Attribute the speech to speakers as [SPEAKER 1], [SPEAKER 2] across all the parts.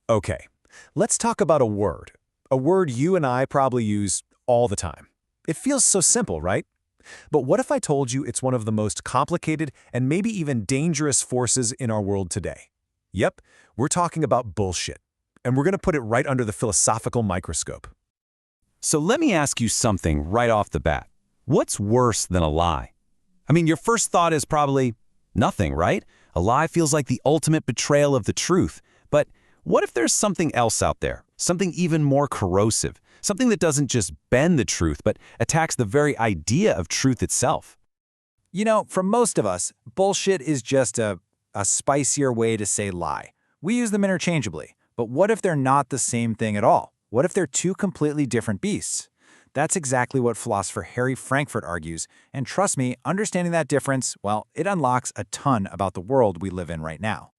[SPEAKER 1] Okay, let's talk about a word. A word you and I probably use all the time. It feels so simple, right? But what if I told you it's one of the most complicated and maybe even dangerous forces in our world today? Yep, we're talking about bullshit. And we're going to put it right under the philosophical microscope.
[SPEAKER 2] So let me ask you something right off the bat. What's worse than a lie? I mean, your first thought is probably nothing, right? A lie feels like the ultimate betrayal of the truth. But what if there's something else out there? Something even more corrosive? Something that doesn't just bend the truth, but attacks the very idea of truth itself?
[SPEAKER 3] You know, for most of us, bullshit is just a spicier way to say lie. We use them interchangeably. But what if they're not the same thing at all? What if they're two completely different beasts? That's exactly what philosopher Harry Frankfurt argues, and trust me, understanding that difference, well, it unlocks a ton about the world we live in right now.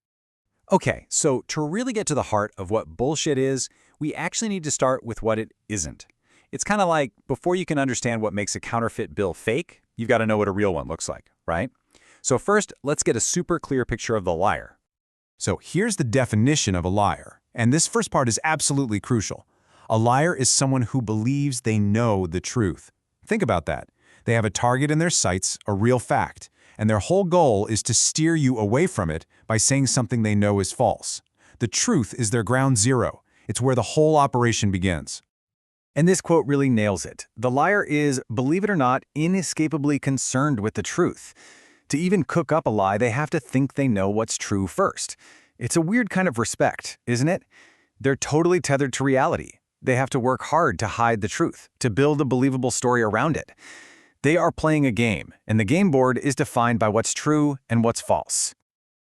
[SPEAKER 1] Okay, so to really get to the heart of what bullshit is, we actually need to start with what it isn't. It's kind of like before you can understand what makes a counterfeit bill fake, you've got to know what a real one looks like, right? So first, let's get a super clear picture of the liar. So here's the definition of a liar, and this first part is absolutely crucial. A liar is someone who believes they know the truth. Think about that. They have a target in their sights, a real fact, and their whole goal is to steer you away from it by saying something they know is false. The truth is their ground zero. It's where the whole operation begins.
[SPEAKER 3] And this quote really nails it. The liar is, believe it or not, inescapably concerned with the truth. To even cook up a lie, they have to think they know what's true first. It's a weird kind of respect, isn't it? They're totally tethered to reality. They have to work hard to hide the truth, to build a believable story around it. They are playing a game, and the game board is defined by what's true and what's false.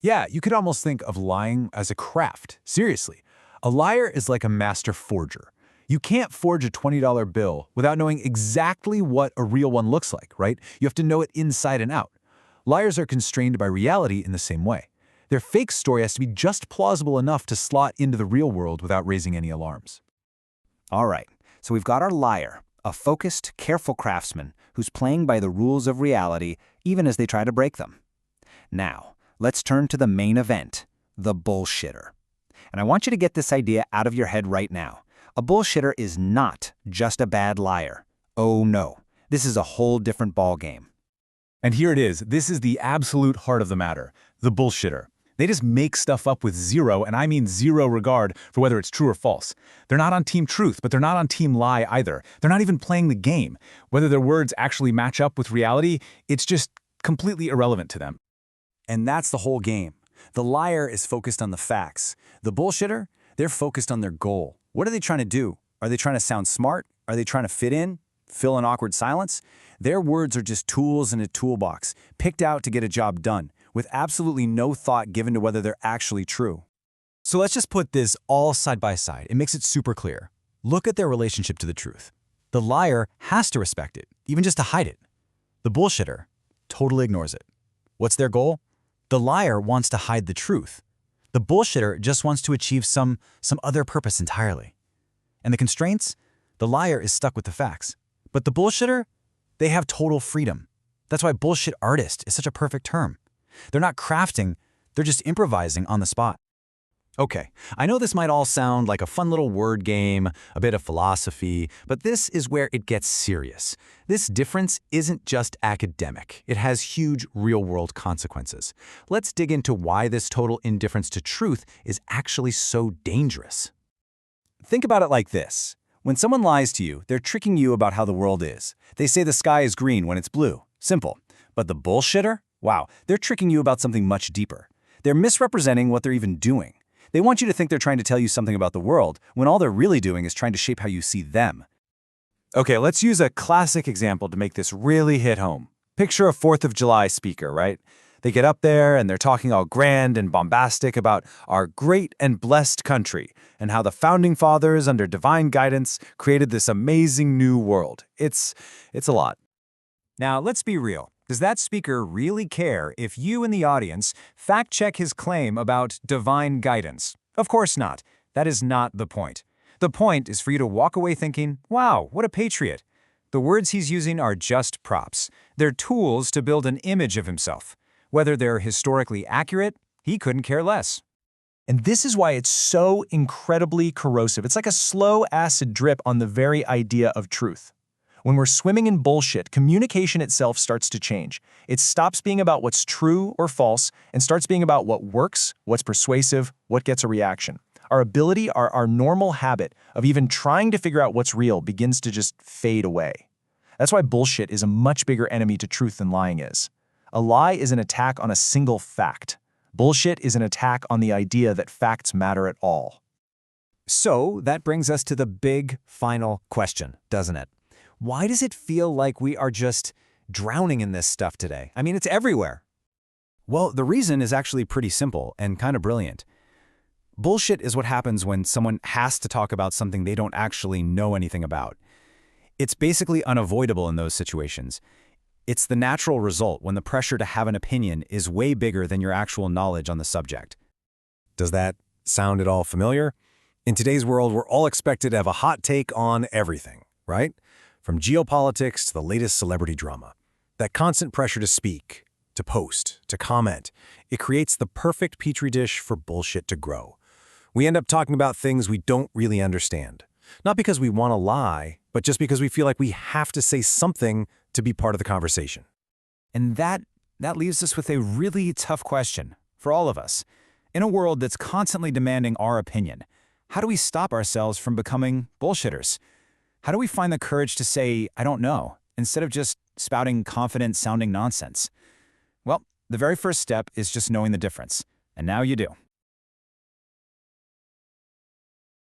[SPEAKER 1] Yeah, you could almost think of lying as a craft. Seriously, a liar is like a master forger. You can't forge a $20 bill without knowing exactly what a real one looks like, right? You have to know it inside and out. Liars are constrained by reality in the same way. Their fake story has to be just plausible enough to slot into the real world without raising any alarms.
[SPEAKER 3] All right, so we've got our liar, a focused, careful craftsman who's playing by the rules of reality even as they try to break them. Now, let's turn to the main event, the bullshitter. And I want you to get this idea out of your head right now. A bullshitter is not just a bad liar. Oh no, this is a whole different ballgame.
[SPEAKER 1] And here it is. This is the absolute heart of the matter, the bullshitter. They just make stuff up with zero, and I mean zero regard for whether it's true or false. They're not on team truth, but they're not on team lie either. They're not even playing the game. Whether their words actually match up with reality, it's just completely irrelevant to them. And that's the whole game. The liar is focused on the facts. The bullshitter, they're focused on their goal. What are they trying to do? Are they trying to sound smart? Are they trying to fit in? Fill an awkward silence? Their words are just tools in a toolbox, picked out to get a job done, with absolutely no thought given to whether they're actually true. So let's just put this all side by side. It makes it super clear. Look at their relationship to the truth. The liar has to respect it, even just to hide it. The bullshitter totally ignores it. What's their goal? The liar wants to hide the truth. The bullshitter just wants to achieve some other purpose entirely. And the constraints? The liar is stuck with the facts. But the bullshitter? They have total freedom. That's why bullshit artist is such a perfect term. They're not crafting, they're just improvising on the spot. Okay, I know this might all sound like a fun little word game, a bit of philosophy, but this is where it gets serious. This difference isn't just academic. It has huge real-world consequences. Let's dig into why this total indifference to truth is actually so dangerous. Think about it like this. When someone lies to you, they're tricking you about how the world is. They say the sky is green when it's blue. Simple. But the bullshitter? Wow, they're tricking you about something much deeper. They're misrepresenting what they're even doing. They want you to think they're trying to tell you something about the world, when all they're really doing is trying to shape how you see them. Okay, let's use a classic example to make this really hit home. Picture a 4th of July speaker, right? They get up there and they're talking all grand and bombastic about our great and blessed country and how the founding fathers, under divine guidance, created this amazing new world. It's a lot.
[SPEAKER 3] Now, let's be real. Does that speaker really care if you in the audience fact-check his claim about divine guidance? Of course not. That is not the point. The point is for you to walk away thinking, wow, what a patriot. The words he's using are just props. They're tools to build an image of himself. Whether they're historically accurate, he couldn't care less.
[SPEAKER 4] And this is why it's so incredibly corrosive. It's like a slow acid drip on the very idea of truth. When we're swimming in bullshit, communication itself starts to change. It stops being about what's true or false and starts being about what works, what's persuasive, what gets a reaction. Our ability, our normal habit of even trying to figure out what's real begins to just fade away. That's why bullshit is a much bigger enemy to truth than lying is. A lie is an attack on a single fact. Bullshit is an attack on the idea that facts matter at all.
[SPEAKER 3] So that brings us to the big final question, doesn't it? Why does it feel like we are just drowning in this stuff today? I mean, it's everywhere.
[SPEAKER 2] Well, the reason is actually pretty simple and kind of brilliant. Bullshit is what happens when someone has to talk about something they don't actually know anything about. It's basically unavoidable in those situations. It's the natural result when the pressure to have an opinion is way bigger than your actual knowledge on the subject.
[SPEAKER 5] Does that sound at all familiar? In today's world, we're all expected to have a hot take on everything, right? From geopolitics to the latest celebrity drama. That constant pressure to speak, to post, to comment, it creates the perfect petri dish for bullshit to grow. We end up talking about things we don't really understand. Not because we want to lie, but just because we feel like we have to say something to be part of the conversation.
[SPEAKER 2] And that leaves us with a really tough question for all of us. In a world that's constantly demanding our opinion, how do we stop ourselves from becoming bullshitters? How do we find the courage to say, I don't know, instead of just spouting confident-sounding nonsense? Well, the very first step is just knowing the difference. And now you do.